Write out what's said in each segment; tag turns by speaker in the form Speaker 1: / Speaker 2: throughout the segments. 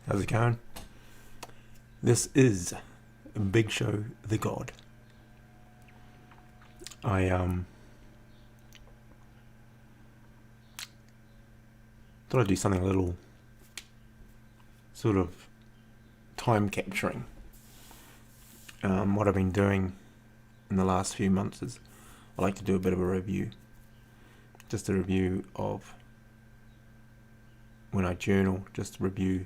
Speaker 1: How's it going? This is bigSHow, theGod. I thought I'd do something a little sort of time capturing. What I've been doing in the last few months is I like to do a bit of a review. Just a review of when I journal, just a review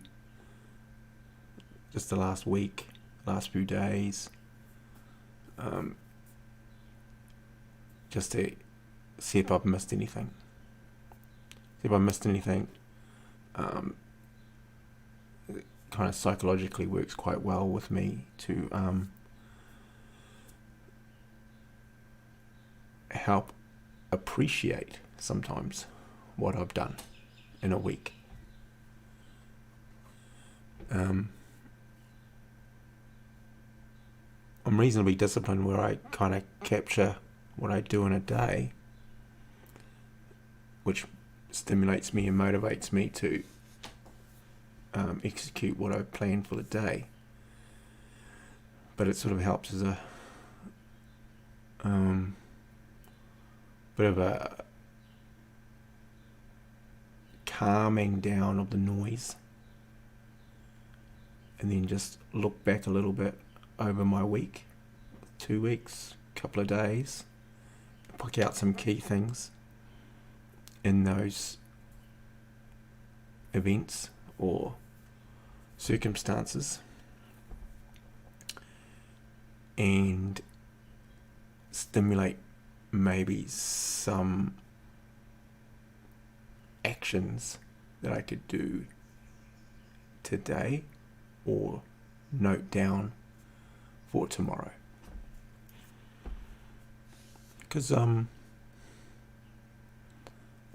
Speaker 1: just the last week, last few days, just to see if I've missed anything. It kind of psychologically works quite well with me to help appreciate sometimes what I've done in a week. I'm reasonably disciplined where I kind of capture what I do in a day, which stimulates me and motivates me to execute what I planned for the day. But it sort of helps as a bit of a calming down of the noise, and then just look back a little bit over my week, 2 weeks, couple of days, pick out some key things in those events or circumstances, and stimulate maybe some actions that I could do today or note down for tomorrow. Because I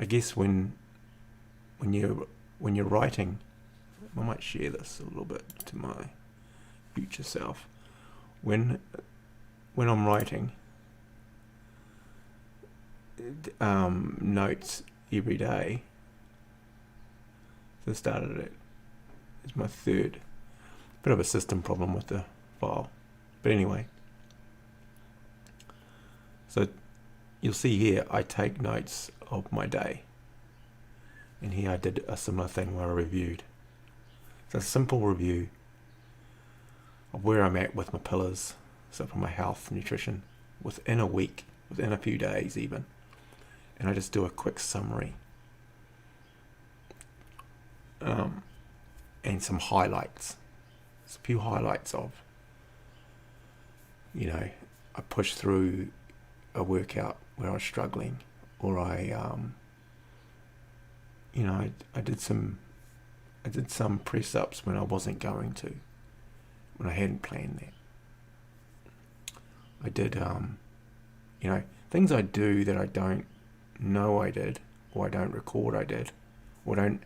Speaker 1: guess when you're writing, I might share this a little bit to my future self. When I'm writing notes every day, so I started it. It's my third. Bit of a system problem with the file. But anyway, so you'll see here I take notes of my day, and here I did a similar thing where I reviewed. It's a simple review of where I'm at with my pillars, so for my health, nutrition, within a week, within a few days even, and I just do a quick summary and some highlights. There's a few highlights of, I pushed through a workout where I was struggling, or I did some press-ups when I wasn't going to, when I hadn't planned that. I did things I do that I don't know I did, or I don't record I did, or don't.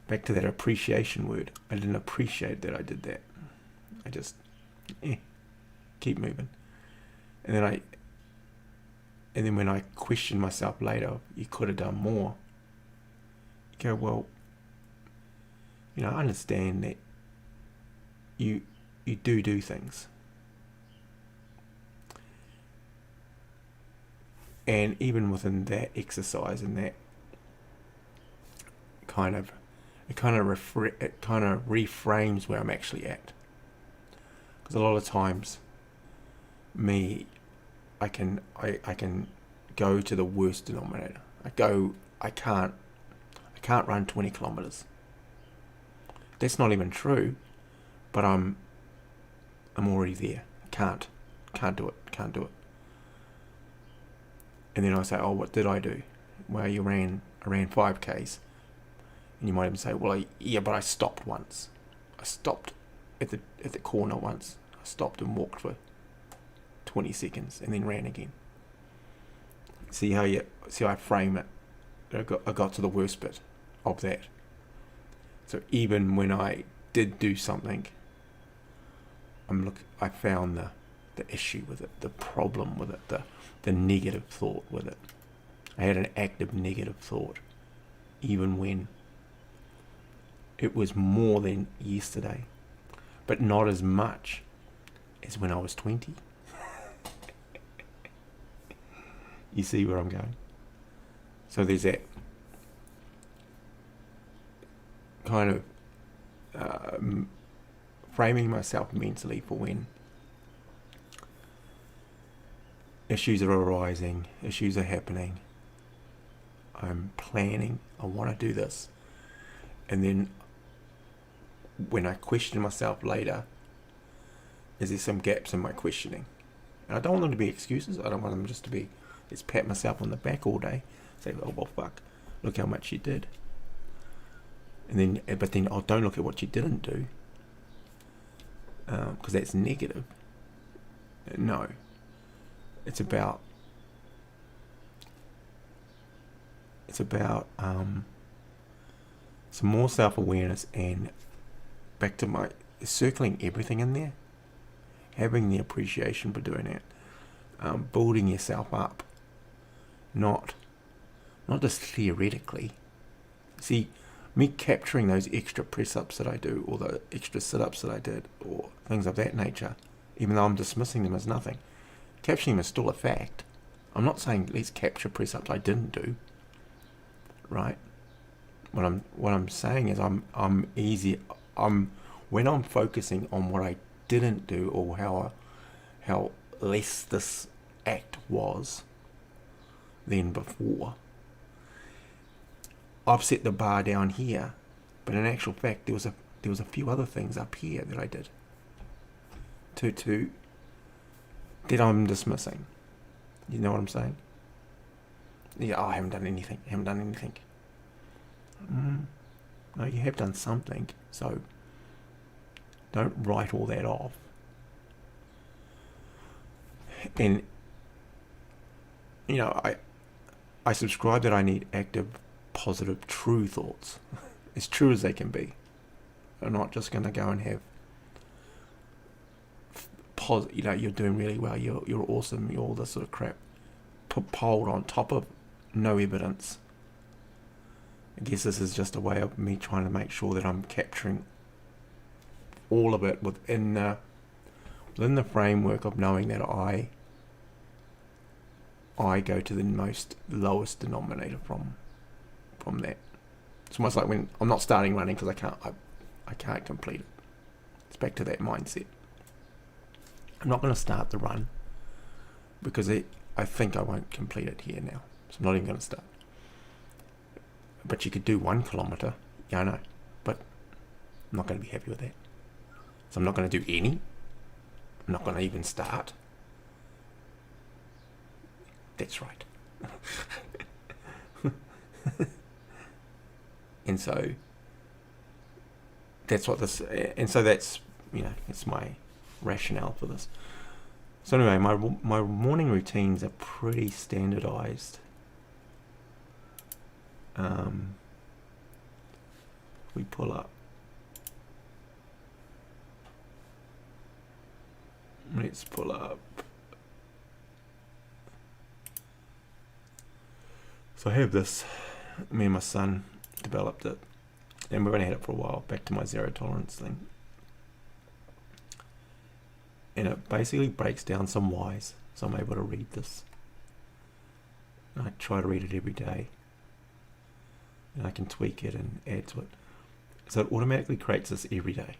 Speaker 1: Back to that appreciation word. I didn't appreciate that I did that. I just keep moving. And then when I question myself later, you could have done more. You go, well, I understand that you do things. And even within that exercise and that it kind of reframes where I'm actually at. Because a lot of times, I can go to the worst denominator. I can't run 20 kilometers. That's not even true, but I'm already there. I can't do it. And then I say, oh, what did I do? Well, I ran 5Ks. And you might even say, well, but I stopped once. I stopped at the corner once. I stopped and walked for 20 seconds and then ran again. See how I frame it? I got to the worst bit of that. So even when I did do something, I found the issue with it, the problem with it, the negative thought with it. I had an active negative thought, even when it was more than yesterday, but not as much as when I was 20. You see where I'm going? So there's that kind of framing myself mentally for when issues are arising, issues are happening. I'm planning, I want to do this. And then when I question myself later, is there some gaps in my questioning? And I don't want them to be excuses. I don't want them just to be, let's pat myself on the back all day. Say, oh, well, fuck, look how much you did. And then, but then, oh, don't look at what you didn't do. Because that's negative. No. It's about some more self-awareness and back to my circling everything in there, having the appreciation for doing it, building yourself up, not just theoretically. See, me capturing those extra press-ups that I do, or the extra sit-ups that I did, or things of that nature, even though I'm dismissing them as nothing, capturing them is still a fact. I'm not saying let's capture press-ups I didn't do, right? What I'm saying is when I'm focusing on what I didn't do, or how less this act was than before, I've set the bar down here, but in actual fact there was a few other things up here that I did that I'm dismissing. You know what I'm saying? Yeah, oh, I haven't done anything. No, you have done something, so don't write all that off. And I subscribe that I need active, positive, true thoughts, as true as they can be. I'm not just going to go and have you're doing really well, you're awesome, you're all this sort of crap piled on top of no evidence. I guess this is just a way of me trying to make sure that I'm capturing all of it within the framework of knowing that I go to the lowest denominator from that. It's almost like when I'm not starting running because I can't complete it. It's back to that mindset. I'm not going to start the run because I think I won't complete it here now. So I'm not even going to start. But you could do 1 kilometer. Yeah, I know. But I'm not going to be happy with that. So I'm not going to do any. I'm not going to even start. That's right. And so that's what this, and so that's, it's my rationale for this. So anyway, my morning routines are pretty standardized. We pull up. Let's pull up. So I have this, me and my son developed it, and we've only had it for a while, back to my zero tolerance thing. And it basically breaks down some whys, so I'm able to read this. And I try to read it every day. And I can tweak it and add to it. So it automatically creates this every day.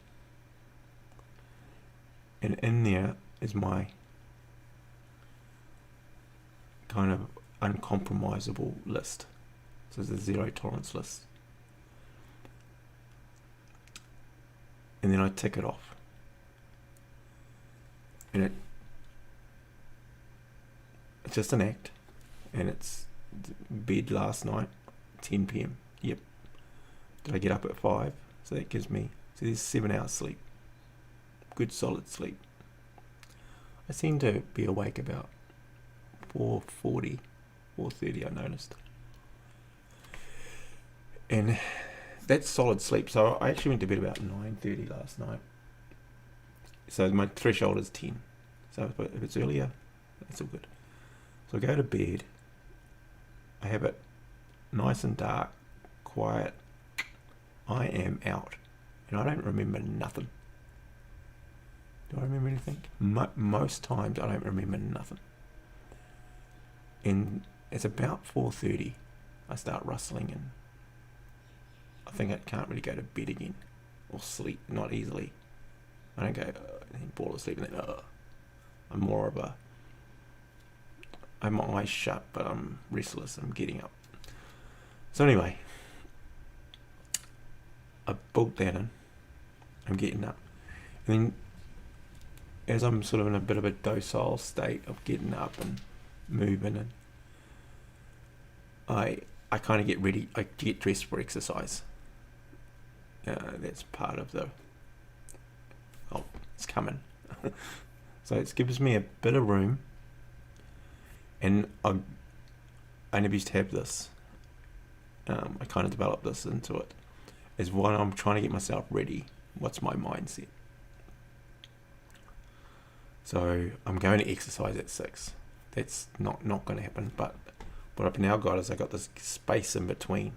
Speaker 1: And in there is my kind of uncompromisable list. So it's a zero tolerance list. And then I tick it off. And it's just an act. And it's bed last night, 10 p.m. Yep. Did I get up at 5? So that gives me, so there's 7 hours sleep. Good solid sleep. I seem to be awake about 4:40, 4:30 I noticed. And that's solid sleep. So I actually went to bed about 9:30 last night. So my threshold is 10. So if it's earlier, that's all good. So I go to bed. I have it nice and dark, quiet, I am out. And I don't remember nothing. Do I remember anything? Most times I don't remember nothing. And it's about 4:30. I start rustling and I think I can't really go to bed again. Or sleep, not easily. I don't go fall asleep and then I'm more of a... I have my eyes shut, but I'm restless and I'm getting up. So anyway, I booked that in. I'm getting up. And then as I'm sort of in a bit of a docile state of getting up and moving, and I kind of get ready, I get dressed for exercise. That's part of the... Oh, it's coming. So it gives me a bit of room. And I never used to have this. I kind of developed this into it. Is when I'm trying to get myself ready, what's my mindset? So I'm going to exercise at 6. That's not going to happen. But what I've now got is I got this space in between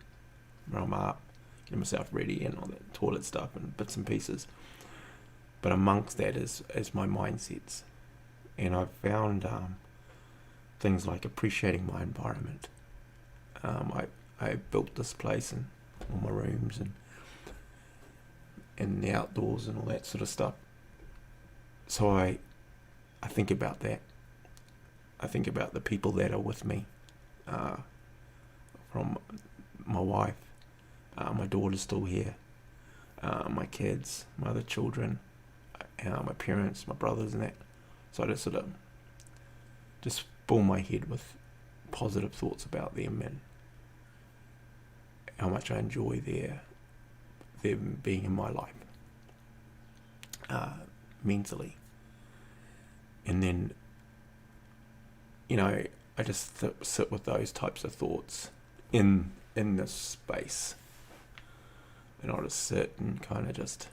Speaker 1: where I'm up, getting myself ready and all that toilet stuff and bits and pieces. But amongst that is my mindsets. And I've found things like appreciating my environment. I built this place and all my rooms and the outdoors and all that sort of stuff. So I think about that. I think about the people that are with me, from my wife, my daughter's still here, my kids, my other children, my parents, my brothers and that. So I just sort of just fill my head with positive thoughts about them and how much I enjoy them being in my life, mentally. And then, I just sit with those types of thoughts in this space. And I'll just sit and kind of just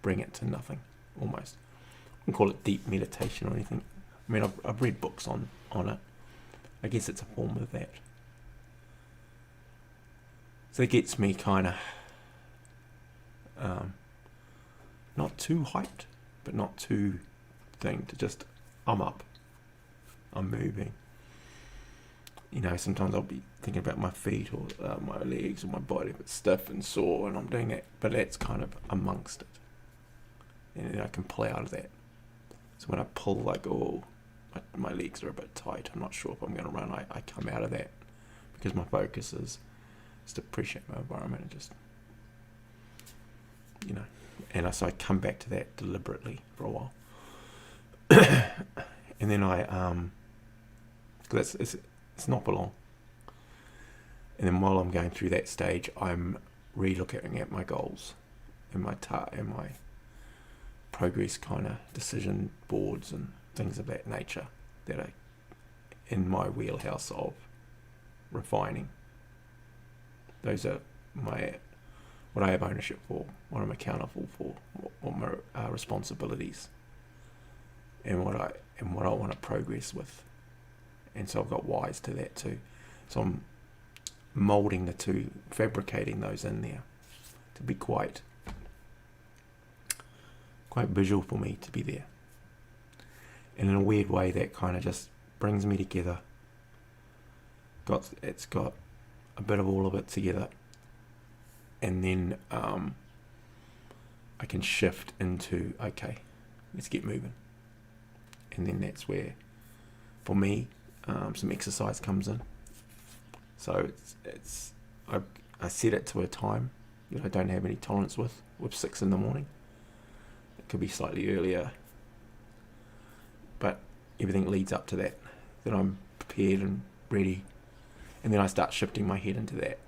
Speaker 1: bring it to nothing, almost. I wouldn't call it deep meditation or anything. I mean, I've read books on it. I guess it's a form of that. So it gets me kind of not too hyped, but not too to just, I'm up, I'm moving. Sometimes I'll be thinking about my feet or my legs or my body if it's stiff and sore, and I'm doing that, but that's kind of amongst it. And then I can play out of that. So when I pull, like, my legs are a bit tight, I'm not sure if I'm going to run, I come out of that because my focus is to appreciate my environment and just, and so I come back to that deliberately for a while. And then because it's not for long. And then while I'm going through that stage, I'm re-looking at my goals and my progress kind of decision boards and things of that nature that are in my wheelhouse of refining. Those are what I have ownership for, what I'm accountable for, what my responsibilities, and what I want to progress with. And so I've got whys to that too. So I'm moulding the two, fabricating those in there to be quite visual for me to be there. And in a weird way, that kind of just brings me together. It's got a bit of all of it together. And then I can shift into, okay, let's get moving. And then that's where, for me, some exercise comes in. So I set it to a time that I don't have any tolerance with 6 in the morning. It could be slightly earlier, but everything leads up to that I'm prepared and ready. And then I start shifting my head into that.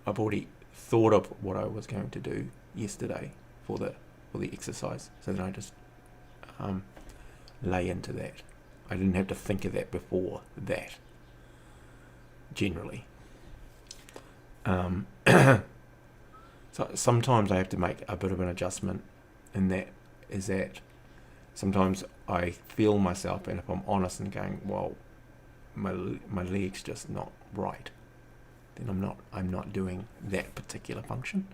Speaker 1: I've already thought of what I was going to do yesterday for the exercise, so then I just lay into that. I didn't have to think of that before that, generally. So sometimes I have to make a bit of an adjustment, and that is that sometimes I feel myself, and if I'm honest and going, well, my leg's just not right, then I'm not doing that particular function.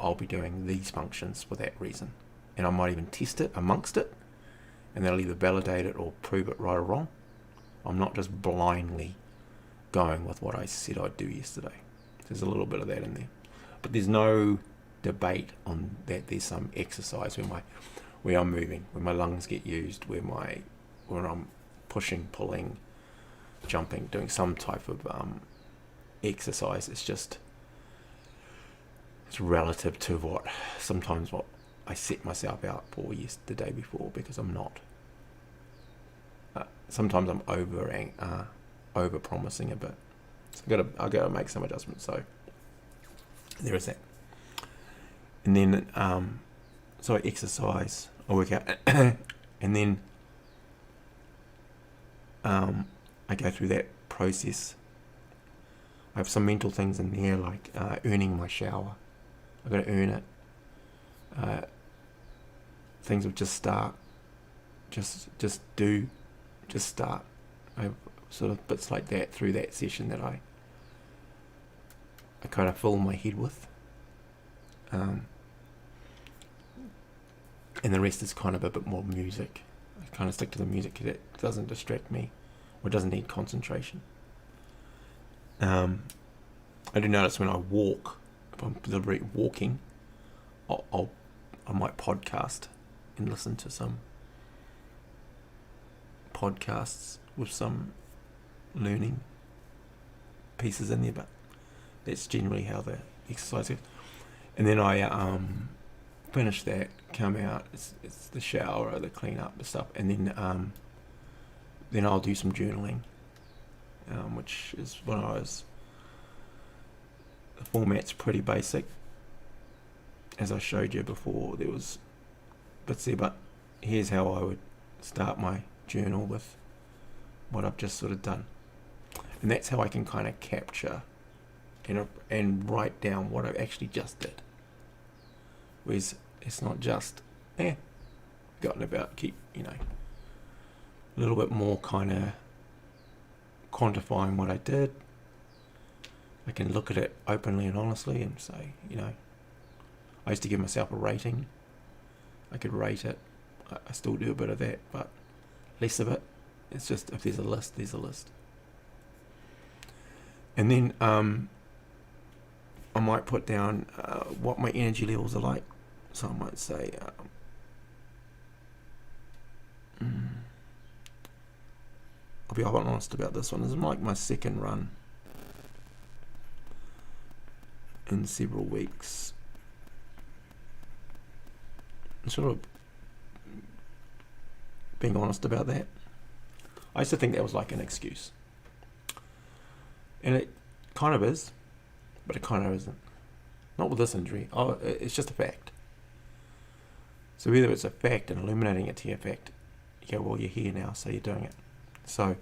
Speaker 1: I'll be doing these functions for that reason. And I might even test it amongst it, and that'll either validate it or prove it right or wrong. I'm not just blindly going with what I said I'd do yesterday. There's a little bit of that in there. But there's no debate on that. There's some exercise where I'm moving, where my lungs get used, where I'm pushing, pulling, jumping, doing some type of exercise. It's relative to what I set myself out for the day before, because I'm not. Sometimes I'm over promising a bit. So I gotta make some adjustments. So there is that. And then so I exercise, I work out, and then I go through that process. I have some mental things in there, like earning my shower. I've got to earn it. Things would just start. Just start. I have sort of bits like that through that session that I kind of fill my head with. And the rest is kind of a bit more music. I kind of stick to the music because it doesn't distract me, or doesn't need concentration. I do notice when I walk, if I'm deliberately walking, I might podcast and listen to some podcasts with some learning pieces in there, but that's generally how the exercise is. And then I finish that, come out, it's the shower or the clean up and stuff, and then I'll do some journaling, which is the format's pretty basic. As I showed you before, there was bits there, but here's how I would start my journal, with what I've just sort of done. And that's how I can kind of capture and write down what I actually just did. Whereas it's not just, gotten about, keep, a little bit more kind of quantifying what I did. I can look at it openly and honestly and say, I used to give myself a rating. I could rate it. I still do a bit of that, but less of it. It's just, if there's a list, there's a list. And then I might put down what my energy levels are like. So I might say, I'll be honest about this one. This is like my second run in several weeks. I'm sort of being honest about that. I used to think that was like an excuse. And it kind of is, but it kind of isn't. Not with this injury. It's just a fact. So whether it's a fact and illuminating it to your fact, you go, well, you're here now, so you're doing it. So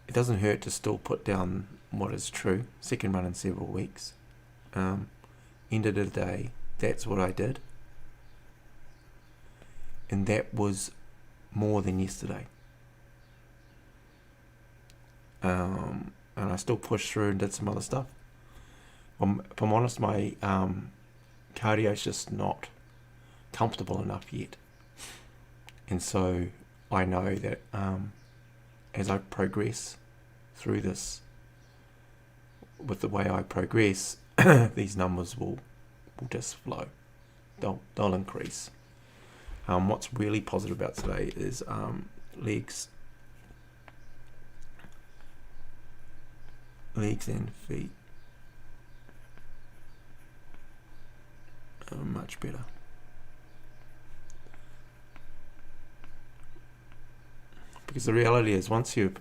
Speaker 1: it doesn't hurt to still put down what is true. Second run in several weeks. End of the day, that's what I did. And that was more than yesterday. And I still pushed through and did some other stuff. If I'm honest, my cardio's just not comfortable enough yet. And so I know that as I progress through this, with the way I progress, these numbers will just flow. They'll increase. What's really positive about today is legs and feet are much better. Because the reality is, once you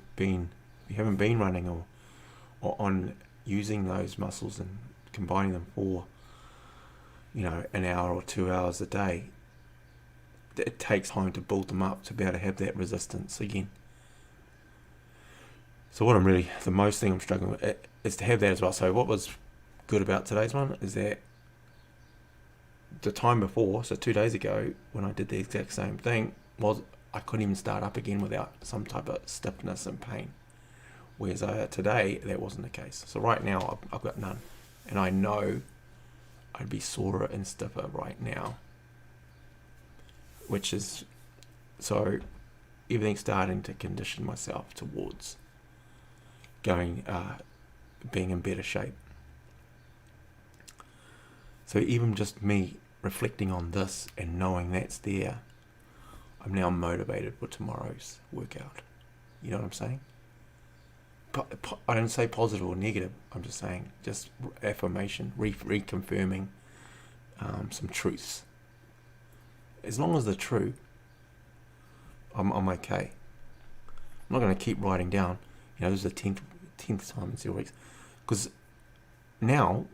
Speaker 1: haven't been running or on using those muscles and combining them for an hour or 2 hours a day, it takes time to build them up to be able to have that resistance again. So the most thing I'm struggling with is to have that as well. So what was good about today's one is that the time before, so 2 days ago, when I did the exact same thing, was I couldn't even start up again without some type of stiffness and pain. Whereas today, that wasn't the case. So right now, I've got none. And I know I'd be sorer and stiffer right now. Which is, so everything's starting to condition myself towards being in better shape. So even just me reflecting on this and knowing that's there, I'm now motivated for tomorrow's workout. You know what I'm saying? I don't say positive or negative. I'm just saying just affirmation, reconfirming some truths. As long as they're true, I'm okay. I'm not going to keep writing down, this is the 10th time in 0 weeks. Because now,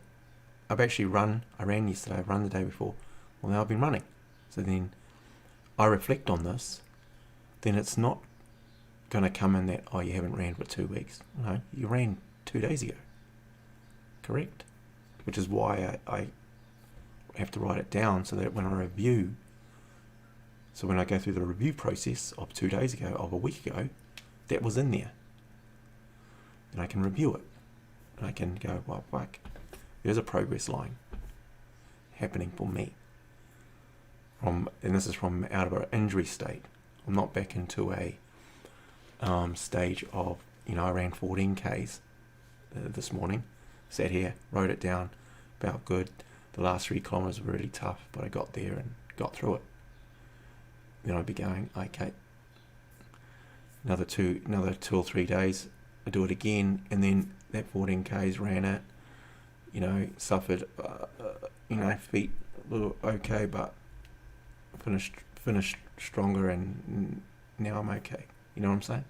Speaker 1: I ran yesterday, I ran the day before. Well, now I've been running. So then I reflect on this, then it's not going to come in that, you haven't ran for 2 weeks. No, you ran 2 days ago. Correct? Which is why I have to write it down so that when I review, so when I go through the review process of 2 days ago, of a week ago, that was in there. And I can review it. And I can go, well, fuck, there's a progress line happening for me. And this is from out of an injury state. I'm not back into a stage of, I ran 14 Ks this morning. Sat here, wrote it down, felt good. The last 3 kilometers were really tough, but I got there and got through it. Then I'd be going, okay, another two or 3 days, I do it again, and then that 14 Ks ran it, suffered, feet a little okay, but finished stronger, and now I'm okay. You know what I'm saying?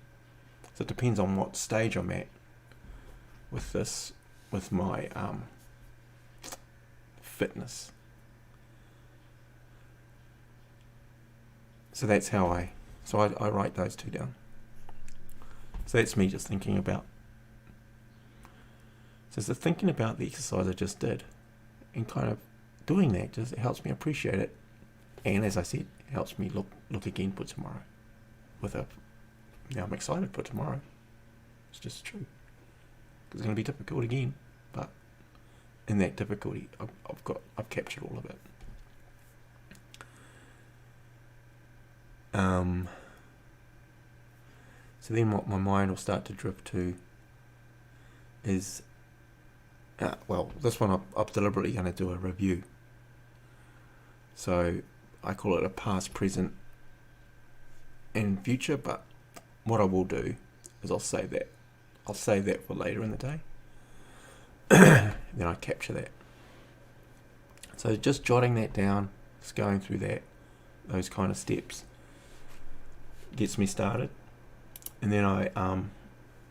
Speaker 1: So it depends on what stage I'm at with this, with my fitness. So that's how I write those 2 down. So that's me just thinking about. So it's the thinking about the exercise I just did, and kind of doing that just helps me appreciate it, and as I said, it helps me look again for tomorrow. Now I'm excited for tomorrow. It's just true. It's going to be difficult again, but in that difficulty, I've captured all of it. So then what my mind will start to drift to is, this one I'm deliberately going to do a review. So I call it a past, present, and future, but what I will do is I'll save that. I'll save that for later in the day. Then I capture that. So just jotting that down, just going through those kind of steps gets me started. And then I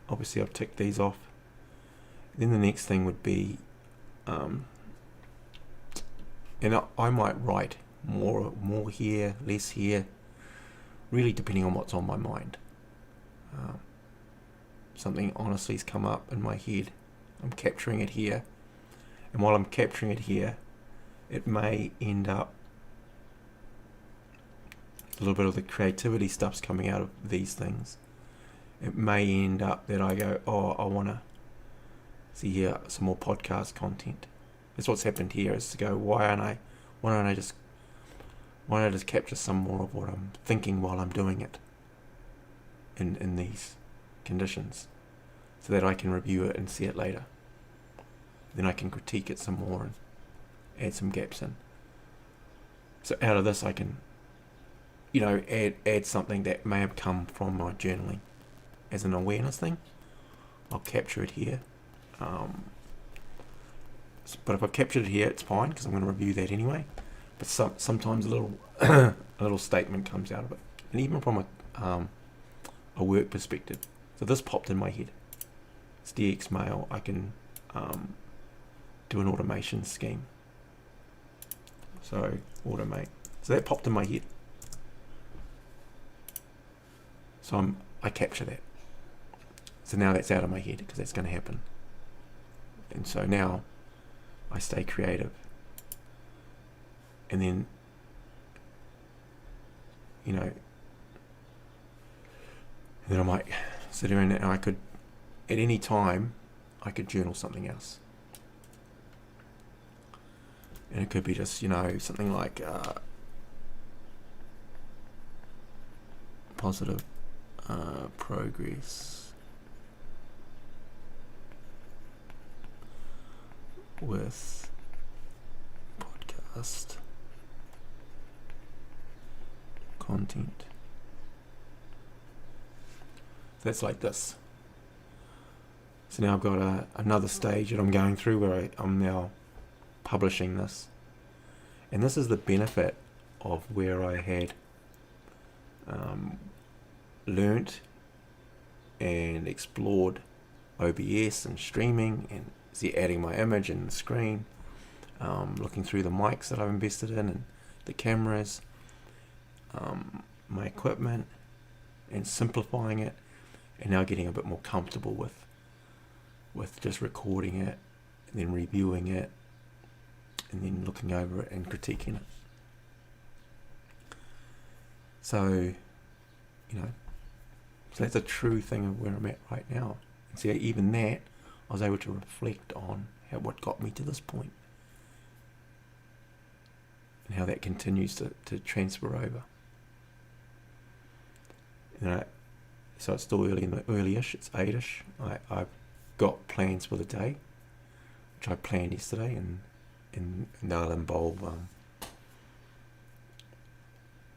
Speaker 1: obviously I've ticked these off. Then the next thing would be, and I might write more here, less here, really depending on what's on my mind. Something honestly has come up in my head. I'm capturing it here, and while I'm capturing it here, it may end up a little bit of the creativity stuff's coming out of these things. It may end up that I go, I want to see here some more podcast content. That's what's happened here, is to go, why don't I just capture some more of what I'm thinking while I'm doing it in these conditions, so that I can review it and see it later. Then I can critique it some more and add some gaps in. So out of this I can, add something that may have come from my journaling as an awareness thing. I'll capture it here. But if I've captured it here, it's fine, because I'm going to review that anyway. But sometimes a little a little statement comes out of it, and even from a work perspective. So this popped in my head. It's DX Mail. I can do an automation scheme. So automate. So that popped in my head. So I capture that. So now that's out of my head, because that's going to happen. And so now I stay creative. And then, and then I might sit there and I could, at any time, I could journal something else. And it could be just, you know, something like positive progress with podcast content. That's like this. So now I've got another stage that I'm going through where I'm now publishing this. And this is the benefit of where I had learnt and explored OBS and streaming, and see, adding my image and the screen, looking through the mics that I've invested in and the cameras, my equipment, and simplifying it, and now getting a bit more comfortable with just recording it and then reviewing it and then looking over it and critiquing it. So, you know, so that's a true thing of where I'm at right now. And see, even that, I was able to reflect on what got me to this point and how that continues to transfer over. You know, so it's still early-ish, it's 8ish. I've got plans for the day, which I planned yesterday, and they'll involve a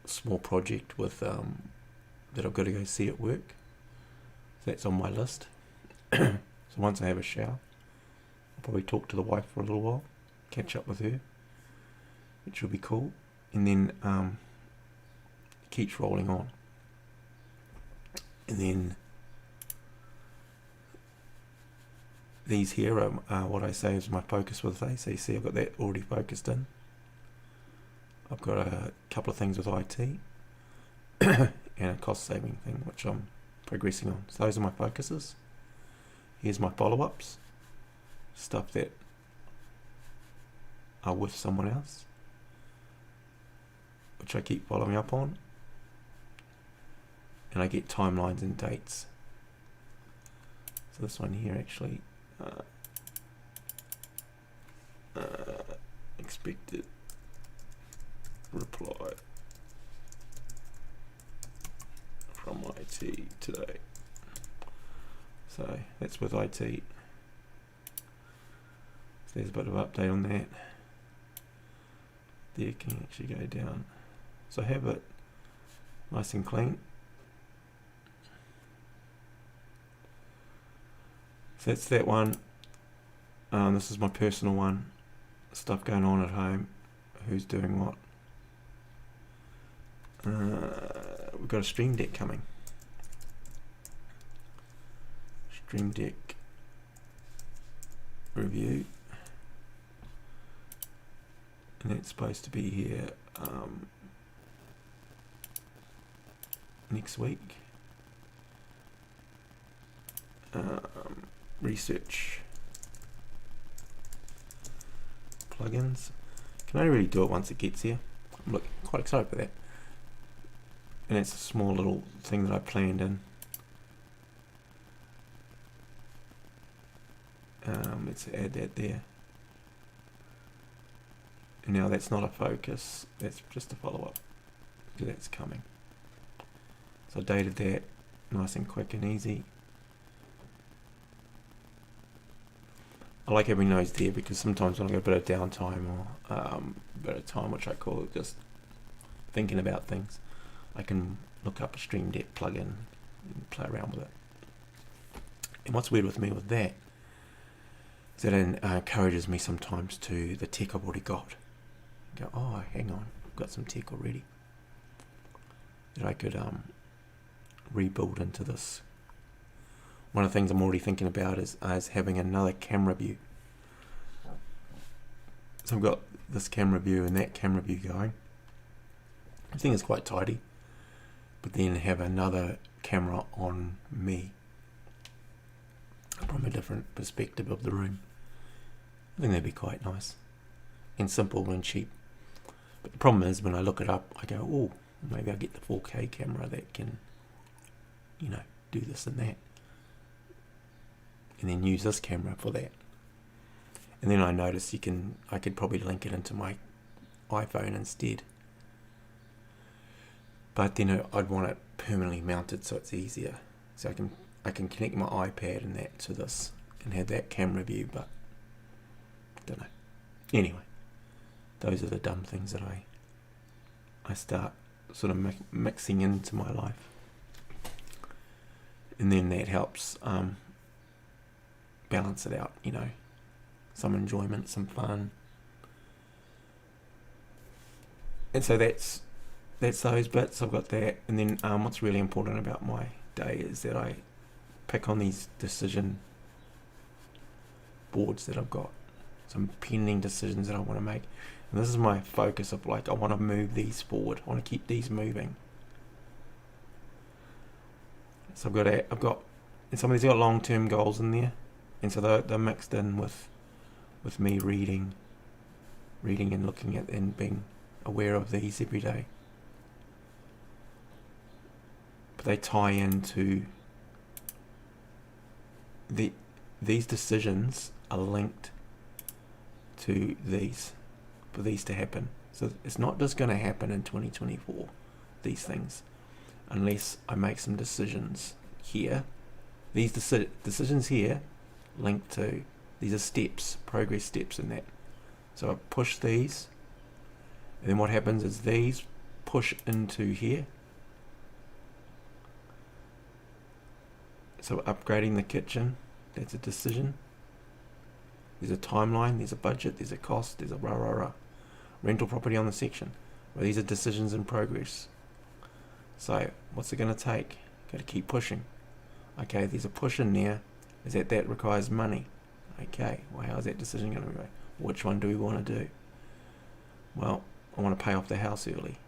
Speaker 1: small project with that I've got to go see at work. So that's on my list. So once I have a shower, I'll probably talk to the wife for a little while, catch up with her, which will be cool, and then it keeps rolling on. And then these here are what I say is my focus with ACC. I've got that already focused in. I've got a couple of things with IT and a cost saving thing which I'm progressing on. So those are my focuses. Here's my follow-ups, stuff that are with someone else, which I keep following up on, and I get timelines and dates. So this one here actually, expected reply from IT today. So that's with IT. So there's a bit of update on that. There can actually go down. So have it nice and clean. So that's that one. This is my personal one. Stuff going on at home. Who's doing what? We've got a Stream Deck coming. Stream Deck review. And it's supposed to be here next week. Research plugins. Can only really do it once it gets here. I'm quite excited for that. And it's a small little thing that I planned in. Let's add that there. And now that's not a focus, that's just a follow-up. That's coming. So I dated that nice and quick and easy. I like having those there because sometimes when I get a bit of downtime or a bit of time, which I call it just thinking about things, I can look up a Stream Deck plugin and play around with it. And what's weird with me with that is that it encourages me sometimes to the tech I've already got. Go, oh, hang on, I've got some tech already that I could rebuild into this. One of the things I'm already thinking about is having another camera view. So I've got this camera view and that camera view going. I think it's quite tidy, but then have another camera on me from a different perspective of the room. I think that'd be quite nice and simple and cheap. But the problem is when I look it up, I go, oh, maybe I'll get the 4K camera that can, you know, do this and that. And then use this camera for that. And then I noticed I could probably link it into my iPhone instead. But then I'd want it permanently mounted so it's easier. So I can connect my iPad and that to this and have that camera view, but don't know. Anyway, those are the dumb things that I start sort of mixing into my life. And then that helps balance it out, some enjoyment, some fun. And so that's those bits. I've got that. And then what's really important about my day is that I pick on these decision boards that I've got, some pending decisions that I want to make. And this is my focus of I want to move these forward. I want to keep these moving. So I've got, and some of these got long-term goals in there, and so they're mixed in with me reading and looking at and being aware of these every day. But they tie into these decisions are linked to these, for these to happen. So it's not just going to happen in 2024, these things, unless I make some decisions here. These decisions here linked to, these are steps, progress steps in that. So I push these, and then what happens is these push into here. So upgrading the kitchen, that's a decision. There's a timeline, there's a budget, there's a cost, there's a rah. Rental property on the section. Well, these are decisions in progress. So what's it going to take? Got to keep pushing. Okay, there's a push in there. Is that requires money? Okay, well, how's that decision going to go? Which one do we want to do? Well, I want to pay off the house early.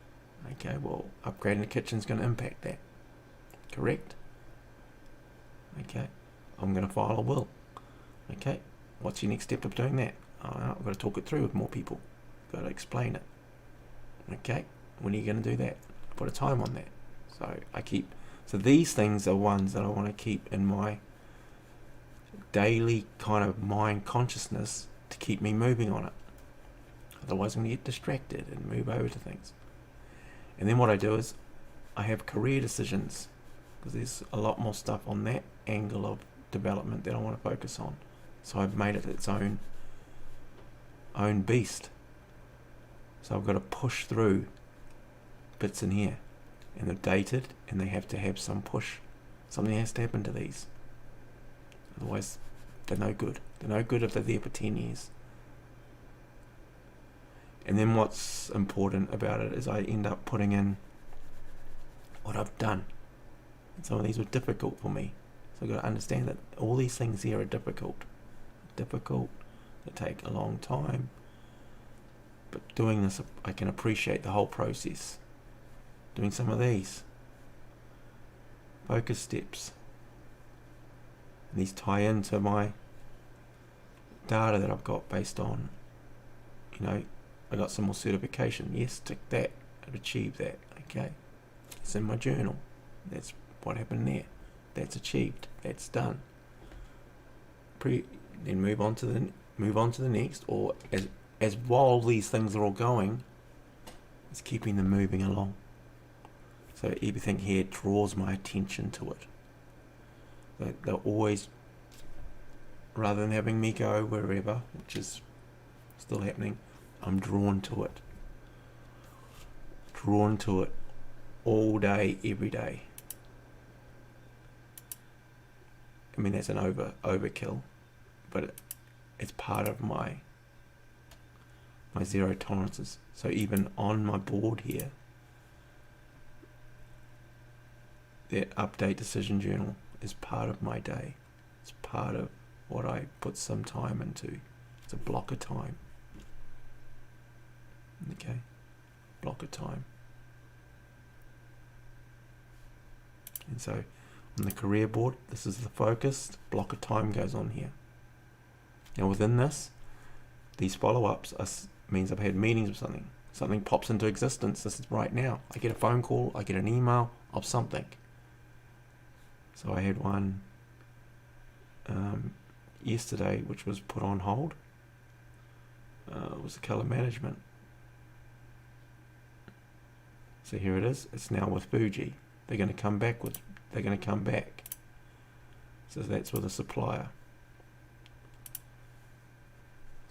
Speaker 1: Okay, well, upgrading the kitchen is going to impact that. Correct? Okay, I'm going to file a will. Okay, what's your next step of doing that? I've got to talk it through with more people. Got to explain it. Okay, when are you going to do that? Put a time on that. So these things are ones that I want to keep in my daily kind of mind consciousness to keep me moving on it. Otherwise I'm going to get distracted and move over to things. And then what I do is I have career decisions, because there's a lot more stuff on that angle of development that I want to focus on. So I've made it its own beast. So I've got to push through bits in here, and they're dated, and they have to have some push. Something has to happen to these. Otherwise, they're no good. They're no good if they're there for 10 years. And then what's important about it is I end up putting in what I've done. And some of these were difficult for me. So I've got to understand that all these things here are difficult. They take a long time. But doing this, I can appreciate the whole process. Doing some of these focus steps. And these tie into my data that I've got based on, I got some more certification. Yes, tick that. I've achieved that. Okay. It's in my journal. That's what happened there. That's achieved. That's done. Then move on to the next, or as while these things are all going, it's keeping them moving along. So everything here draws my attention to it. They're always, rather than having me go wherever, which is still happening, I'm drawn to it. Drawn to it all day, every day. I mean, that's an overkill, but it's part of my zero tolerances. So even on my board here, that update decision journal is part of my day. It's part of what I put some time into. It's a block of time. Okay, block of time. And so on the career board, this is the focused block of time goes on here. Now within this, these follow-ups means I've had meetings with something. Something pops into existence. This is right now. I get a phone call, I get an email of something. So I had one yesterday which was put on hold. was the color management. So here it is. It's now with Fuji. They're going to come back. So that's with a supplier.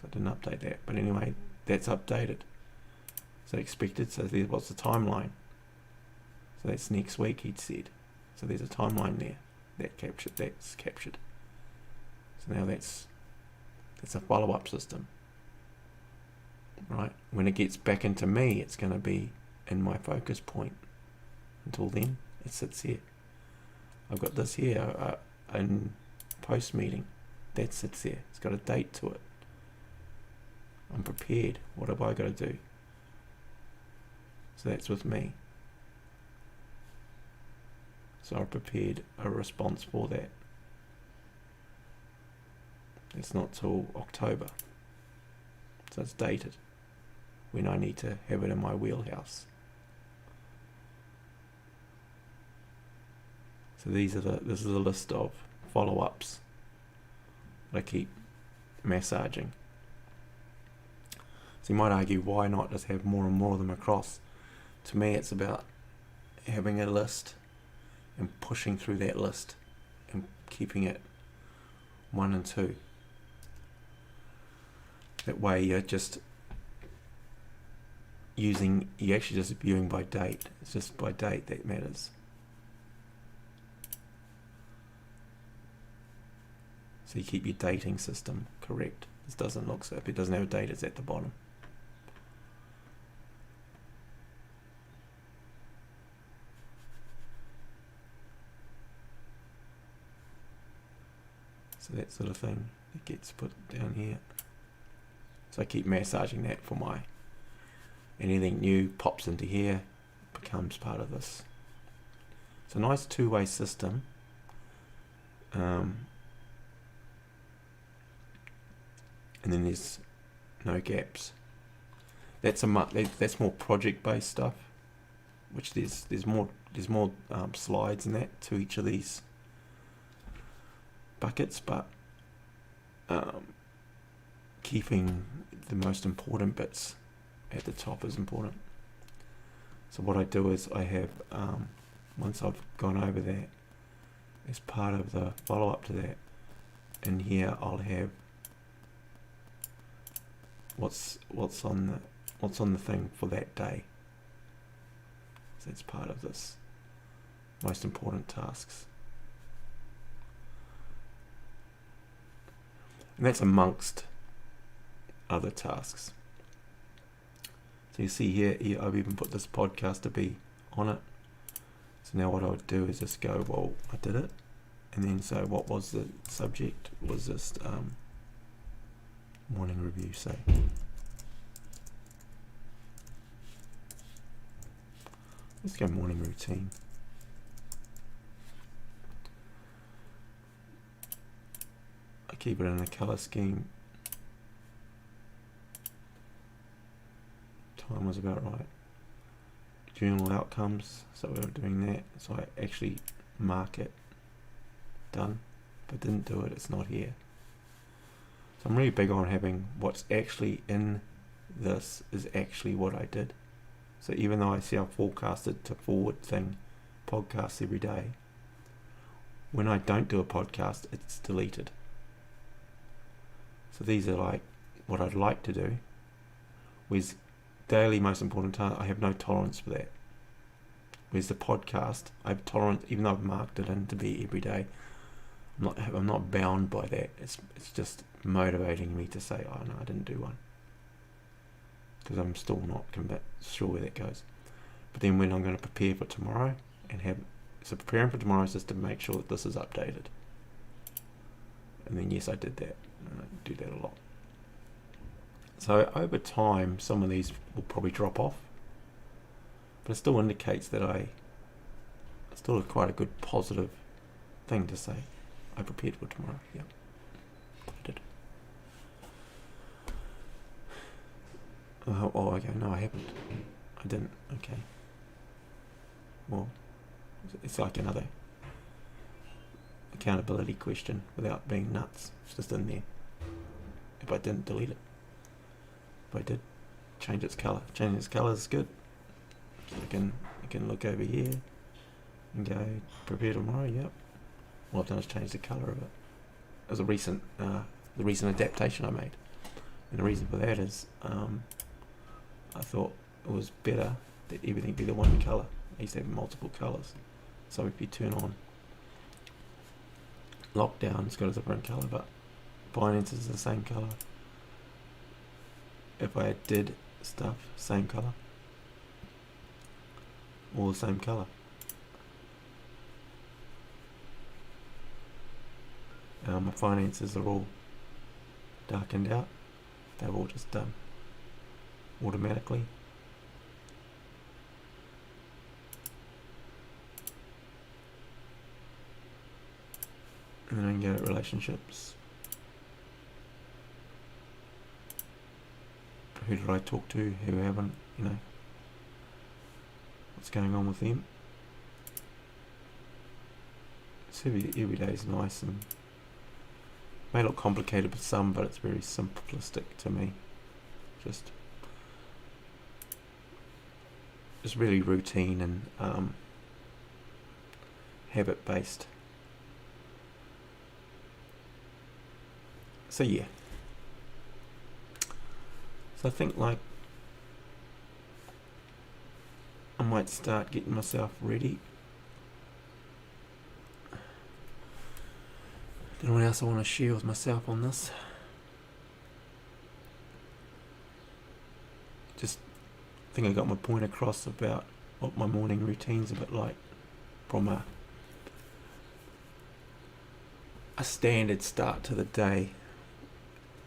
Speaker 1: So I didn't update that, but anyway, that's updated. So expected. So there's what's the timeline. So that's next week, he'd said. So there's a timeline there. That's captured. So now that's a follow-up system. Right? When it gets back into me, it's going to be in my focus point. Until then, it sits here. I've got this here in post meeting. That sits there. It's got a date to it. I'm prepared. What have I got to do? So that's with me. So I prepared a response for that. It's not till October. So it's dated when I need to have it in my wheelhouse. So this is a list of follow-ups that I keep massaging. So you might argue, why not just have more and more of them across? To me, it's about having a list and pushing through that list and keeping it 1 and 2. That way you're actually just viewing by date. It's just by date that matters. So you keep your dating system correct. This doesn't look so. If it doesn't have a date, it's at the bottom. So that sort of thing, it gets put down here. So I keep massaging that for anything new pops into here, becomes part of this. It's a nice two-way system. And then there's no gaps. That's more project-based stuff, which there's more slides in that to each of these buckets, but keeping the most important bits at the top is important. So what I do is I have, once I've gone over that, as part of the follow-up to that, in here I'll have what's on the thing for that day. So that's part of this most important tasks. And that's amongst other tasks. So you see here, I've even put this podcast to be on it. So now what I would do is just go, well, I did it. And then so what was the subject? Was just morning review, say. Let's go morning routine. I keep it in a color scheme. Time was about right. Journal outcomes, so we were doing that. So I actually mark it done. If I didn't do it, it's not here. So I'm really big on having what's actually in this is actually what I did. So even though I see I forecasted to forward thing podcasts every day, when I don't do a podcast, it's deleted. So these are like what I'd like to do. Whereas daily most important task, I have no tolerance for that. Whereas the podcast, I have tolerance, even though I've marked it in to be every day. I'm not bound by that. It's just motivating me to say, oh no, I didn't do one, because I'm still not sure where that goes. But then when I'm going to prepare for tomorrow so preparing for tomorrow is just to make sure that this is updated. And then yes, I did that. I do that a lot. So over time, some of these will probably drop off, but it still indicates that it's still quite a good positive thing to say. I prepared for tomorrow. Yeah, I did. Oh, okay. No, I haven't. I didn't. Okay. Well, it's like another accountability question without being nuts. It's just in there. If I didn't delete it. if I did change its color. Changing its color is good. So you can look over here and go prepare tomorrow. Yep. All I've done is change the color of it. It was a recent the recent adaptation I made, and the reason for that is I thought it was better that everything be the one color. I used to have multiple colors, so if you turn on lockdown, it's got a different color, but Binance is the same color. If I did stuff, same color, all the same color. My finances are all darkened out. They're all just done automatically. And then I can go to relationships. Who did I talk to? Who haven't? You know, what's going on with them? So every day is nice and may look complicated for some, but it's very simplistic to me. Just really routine and habit based. So yeah. So I think like I might start getting myself ready. Don't know what else I want to share with myself on this. Just think I got my point across about what my morning routine's a bit like from a standard start to the day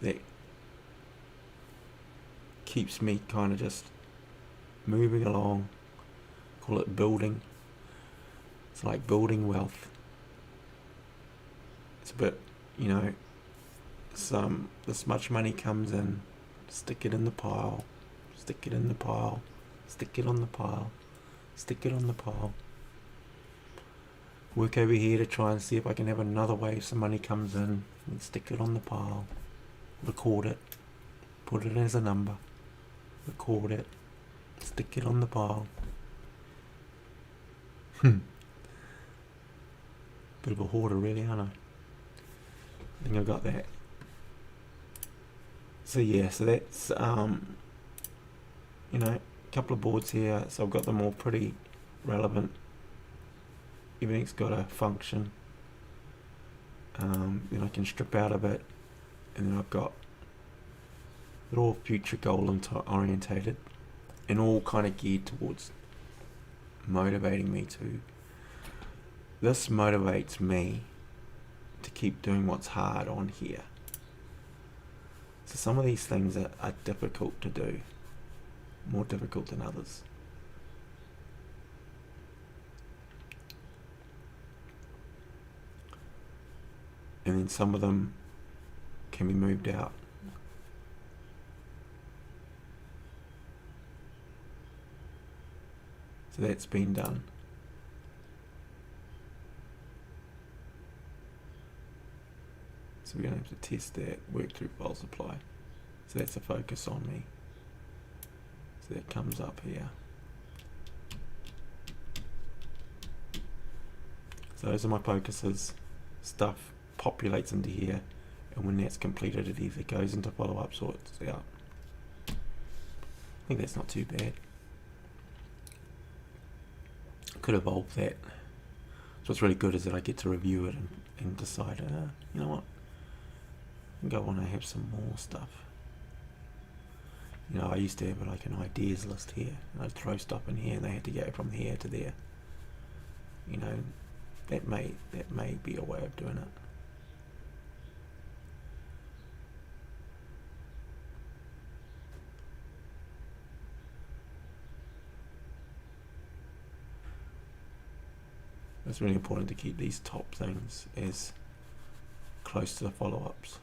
Speaker 1: that keeps me kind of just moving along. Call it building. It's like building wealth. It's a bit, you know, this much money comes in, stick it in the pile, stick it in the pile, stick it on the pile, stick it on the pile. Work over here to try and see if I can have another wave some money comes in, and stick it on the pile, record it, put it as a number, record it, stick it on the pile. Bit of a hoarder really, aren't I? I think I got that. So yeah, so that's you know, a couple of boards here, so I've got them all pretty relevant. Everything's got a function. Then I can strip out of it, and then I've got, they're all future goal orientated and all kind of geared towards motivating me to, this motivates me to keep doing what's hard on here. So some of these things are difficult to do, more difficult than others. And then some of them can be moved out. So that's been done. So we're going to have to test that, work through file supply. So that's a focus on me. So that comes up here. So those are my focuses. Stuff populates into here, and when that's completed it either goes into follow-ups or it's out. I think that's not too bad. Could evolve that. So what's really good is that I get to review it and decide, you know what, I think I want to have some more stuff. You know, I used to have like an ideas list here, and I'd throw stuff in here and they had to go from here to there. You know, that may be a way of doing it. It's really important to keep these top things as close to the follow-ups.